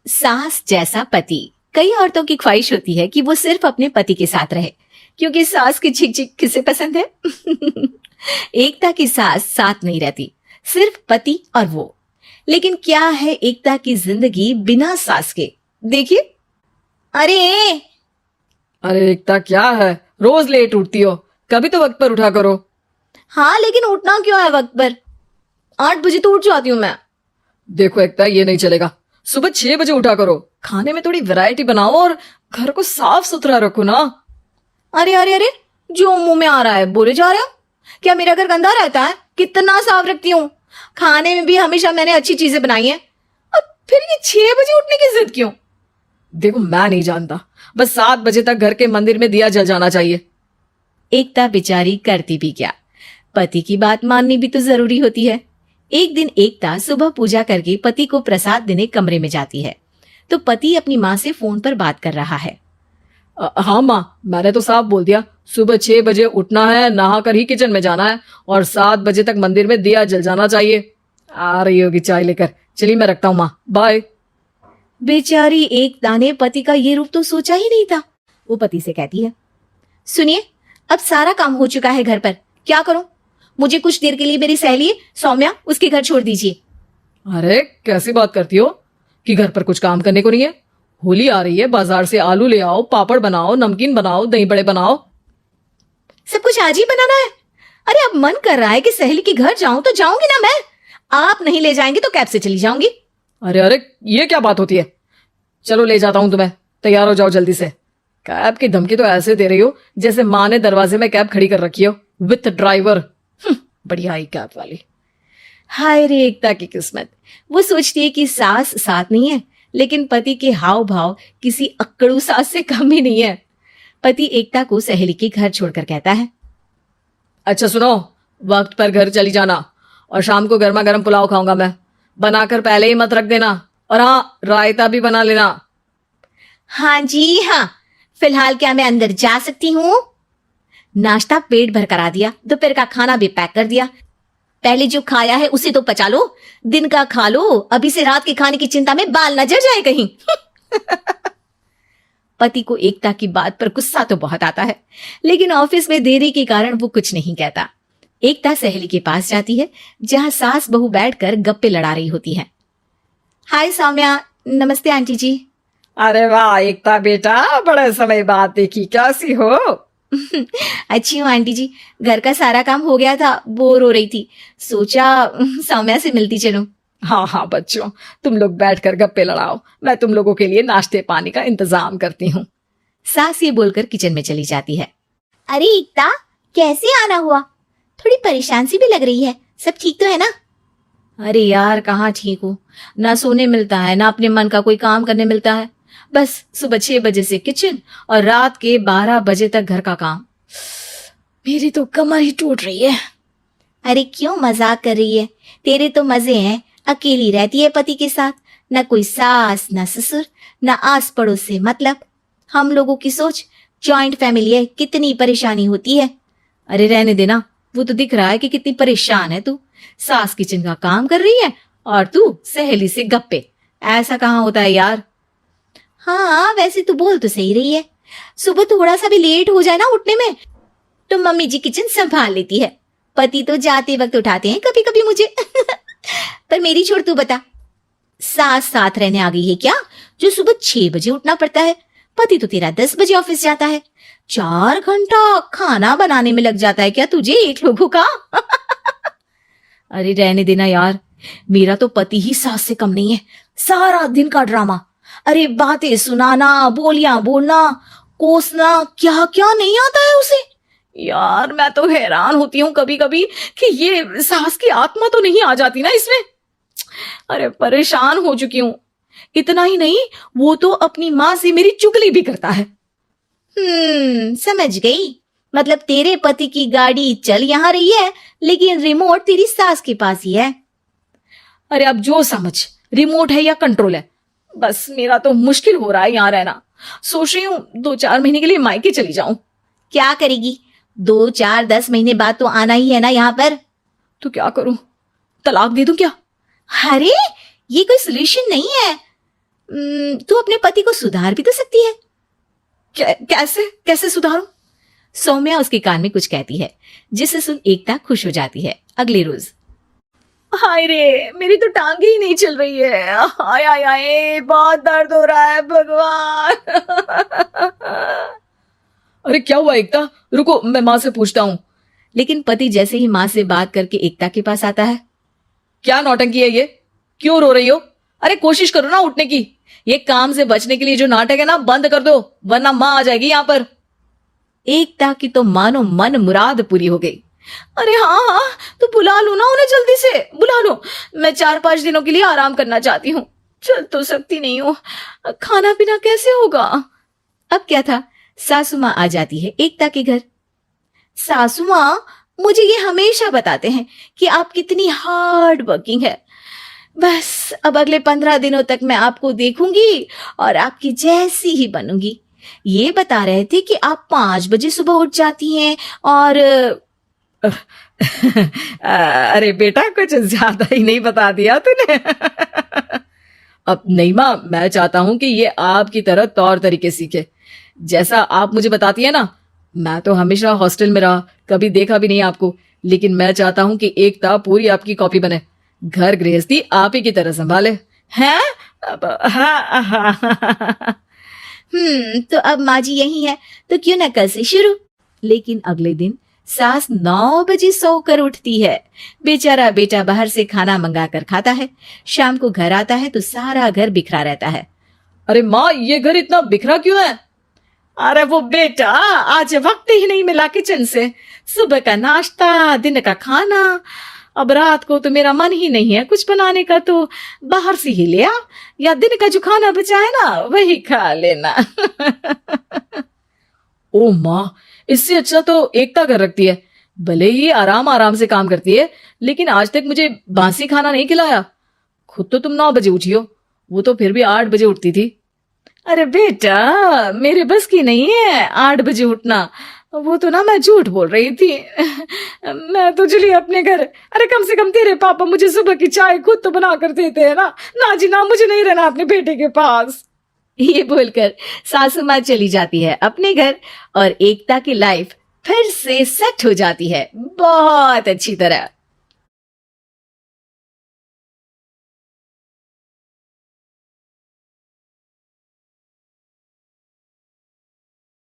सास जैसा पति। कई औरतों की ख्वाहिश होती है कि वो सिर्फ अपने पति के साथ रहे, क्योंकि सास की चिक चिक किसे पसंद है। एकता की सास साथ नहीं रहती, सिर्फ पति और वो। लेकिन क्या है एकता की जिंदगी बिना सास के? देखिए। अरे अरे एकता, क्या है? रोज लेट उठती हो, कभी तो वक्त पर उठा करो। हाँ, लेकिन उठना क्यों है वक्त पर? 8 बजे तो उठ जाती हूँ मैं। देखो एकता, ये नहीं चलेगा। सुबह 6 बजे उठा करो। खाने में थोड़ी वैरायटी बनाओ और घर को साफ सुथरा रखो ना। अरे अरे अरे, जो मुंह में आ रहा है बोले जा रहे हो। क्या मेरा घर गंदा रहता है? कितना साफ रखती हूँ। खाने में भी हमेशा मैंने अच्छी चीजें बनाई हैं। और फिर ये 6 बजे उठने की जिद क्यों? देखो, मैं नहीं जानता, बस 7 बजे तक घर के मंदिर में दिया जल जाना चाहिए। एकता बेचारी करती भी क्या, पति की बात माननी भी तो जरूरी होती है। एक दिन एकता सुबह पूजा करके पति को प्रसाद देने कमरे में जाती है, तो पति अपनी माँ से फोन पर बात कर रहा है। हाँ माँ, मैंने तो साफ बोल दिया, सुबह 6 बजे उठना है, नहा कर ही किचन में जाना है और 7 बजे तक मंदिर में दिया जल जाना चाहिए। आ रही होगी चाय लेकर। चलिए मैं रखता हूँ माँ, बाय। बेचारी एकता ने पति का ये रूप तो सोचा ही नहीं था। वो पति से कहती है, सुनिए, अब सारा काम हो चुका है घर पर, क्या करूं? मुझे कुछ देर के लिए मेरी सहेली सौम्या, उसके घर छोड़ दीजिए। अरे कैसी बात करती हो कि घर पर कुछ काम करने को नहीं है? होली आ रही है, बाजार से आलू ले आओ, पापड़ बनाओ, नमकीन बनाओ, दही बड़े बनाओ। सब कुछ आज ही बनाना है? अरे अब मन कर रहा है कि सहेली के घर जाऊं तो जाऊंगी ना मैं। आप नहीं ले जाएंगे तो कैब से चली जाऊंगी। अरे अरे, ये क्या बात होती है? चलो ले जाता हूं तुम्हें, तैयार हो जाओ जल्दी से। कैब की धमकी तो ऐसे दे रही हो जैसे माँ ने दरवाजे में कैब खड़ी कर रखी हो विथ ड्राइवर। बढ़िया ही कैब वाली। हाय रे एकता की किस्मत। वो सोचती है कि सास साथ नहीं है, लेकिन पति के हाव भाव किसी अक्कड़ू सास से कम ही नहीं है। पति एकता को सहेली के घर छोड़कर कहता है, अच्छा सुनो, वक्त पर घर चली जाना और शाम को गर्मा गर्म पुलाव खाऊंगा मैं। बनाकर पहले ही मत रख देना, और हाँ, रायता भी बना लेना। हाँ जी हाँ। फिलहाल क्या मैं अंदर जा सकती हूँ? नाश्ता पेट भर करा दिया, दोपहर का खाना भी पैक कर दिया। पहले जो खाया है उसे तो पचा लो, दिन का खा लो, अभी से रात के खाने की चिंता में बाल न जल जाए कहीं। पति को एकता की बात पर गुस्सा तो बहुत आता है, लेकिन ऑफिस में देरी के कारण वो कुछ नहीं कहता। एकता सहेली के पास जाती है, जहां सास बहू बैठकर गप्पे लड़ा रही होती है। हाय सौम्या, नमस्ते आंटी जी। अरे वाह एकता बेटा, बड़े समय बाद देखी, कैसी हो? अच्छी हूँ आंटी जी, घर का सारा काम हो गया था, बोर हो रही थी, सोचा सौम्या से मिलती चलूं। हाँ हाँ बच्चों, तुम लोग बैठकर गप्पे लड़ाओ, मैं तुम लोगों के लिए नाश्ते पानी का इंतजाम करती हूँ। सास ये बोलकर किचन में चली जाती है। अरे एकता, कैसे आना हुआ? थोड़ी परेशान सी भी लग रही है, सब ठीक तो है ना? अरे यार, कहाँ ठीक हूँ, ना सोने मिलता है, ना अपने मन का कोई काम करने मिलता है। बस सुबह 6 बजे से किचन और रात के 12 बजे तक घर का काम। मेरी तो कमर ही टूट रही है। अरे क्यों मजाक कर रही है? तेरे तो मजे हैं, अकेली रहती है पति के साथ, न कोई सास, न ससुर, न आस पड़ोस से मतलब। हम लोगों की सोच जॉइंट फैमिली है, कितनी परेशानी होती है। अरे रहने देना, वो तो दिख रहा है कि कितनी परेशान है तू। सास किचन का काम कर रही है और तू सहेली से गप्पे। ऐसा कहाँ होता है यार। हाँ वैसे तू बोल तो सही रही है, सुबह थोड़ा सा भी लेट हो जाए ना उठने में तो मम्मी जी किचन संभाल लेती है। पति तो जाते वक्त उठाते हैं कभी कभी मुझे। पर मेरी छोड़, तू बता, सास साथ रहने आ गई है क्या, जो सुबह 6 बजे उठना पड़ता है? पति तो तेरा 10 बजे ऑफिस जाता है, 4 घंटा खाना बनाने में लग जाता है क्या तुझे एक लोगों का? अरे रहने देना यार, मेरा तो पति ही सास से कम नहीं है, सारा दिन का ड्रामा। अरे बातें सुनाना, बोलियां बोलना, कोसना, क्या क्या नहीं आता है उसे। यार मैं तो हैरान होती हूँ कभी कभी कि ये सास की आत्मा तो नहीं आ जाती ना इसमें। अरे परेशान हो चुकी हूँ। इतना ही नहीं, वो तो अपनी माँ से मेरी चुगली भी करता है। समझ गई, मतलब तेरे पति की गाड़ी चल यहाँ रही है, लेकिन रिमोट तेरी सास के पास ही है। अरे अब जो समझ, रिमोट है या कंट्रोल है, बस मेरा तो मुश्किल हो रहा है यहाँ रहना। सोच रही हूँ 2-4 महीने के लिए मायके चली जाऊं। क्या करेगी? 2-4-10 महीने बाद तो आना ही है ना यहाँ पर। तो क्या करूं, तलाक दे दूं क्या? अरे ये कोई सोल्यूशन नहीं है। तू अपने पति को सुधार भी तो सकती है। कैसे कैसे सुधारूं? सौम्या उसके कान में कुछ कहती है, जिसे सुन एकता खुश हो जाती है। अगले रोज, हाय रे, मेरी तो टांगे ही नहीं चल रही है। हाय हाय हाय, बहुत दर्द हो रहा है भगवान। अरे क्या हुआ एकता? रुको, मैं माँ से पूछता हूँ। लेकिन पति जैसे ही माँ से बात करके एकता के पास आता है। क्या नौटंकी है ये? क्यों रो रही हो? अरे कोशिश करो ना उठने की। ये काम से बचने के लिए जो नाटक है ना, बंद कर दो, वरना माँ आ जाएगी यहाँ पर। एकता की तो मानो मन मुराद पूरी हो गई। अरे हाँ हाँ, तो बुला लो ना उन्हें, जल्दी से बुला लो। मैं 4-5 दिनों के लिए आराम करना चाहती हूँ। चल तो सकती नहीं हूँ, खाना पीना कैसे होगा? अब क्या था, सासू माँ आ जाती है एकता के घर। सासू माँ, मुझे ये हमेशा बताते हैं कि आप कितनी हार्ड वर्किंग है। बस अब अगले 15 दिनों तक मैं आपको देखूंगी और आपकी जैसी ही बनूंगी। ये बता रहे थे कि आप 5 बजे सुबह उठ जाती हैं और अरे बेटा, कुछ ज्यादा ही नहीं बता दिया तूने। अब नहीं माँ, मैं चाहता हूं कि ये आपकी तरह तौर तरीके सीखे, जैसा आप मुझे बताती है ना। मैं तो हमेशा हॉस्टल में रहा, कभी देखा भी नहीं आपको, लेकिन मैं चाहता हूं कि एकता पूरी आपकी कॉपी बने, घर गृहस्थी आप ही की तरह संभाले। हैं? तो अब माँ जी यही है, तो क्यों ना कल से शुरू। लेकिन अगले दिन सास 9 बजे सोकर उठती है। बेचारा बेटा बाहर से खाना मंगा कर खाता है। शाम को घर आता है तो सारा घर बिखरा रहता है। अरे माँ, ये घर इतना बिखरा क्यों है? अरे वो बेटा, आज वक्त ही नहीं मिला किचन से। सुबह का नाश्ता, दिन का खाना, अब रात को तो मेरा मन ही नहीं है कुछ बनाने का, तो बाहर से ही ले आ, या दिन का जो खाना बचा है ना वही खा लेना। ओ माँ, इससे अच्छा तो एकता कर रखती है। भले ही आराम आराम से काम करती है, लेकिन आज तक मुझे बासी खाना नहीं खिलाया। खुद तो तुम 9 बजे उठी हो, वो तो फिर भी 8 बजे उठती थी। अरे बेटा, मेरे बस की नहीं है 8 बजे उठना। वो तो ना मैं झूठ बोल रही थी। मैं तो चली अपने घर। अरे कम से कम तेरे पापा मुझे सुबह की चाय खुद तो बना कर देते हैं ना। ना जी ना, मुझे नहीं रहना अपने बेटे के पास। ये बोलकर सासू माँ चली जाती है अपने घर और एकता की लाइफ फिर से सेट हो जाती है बहुत अच्छी तरह।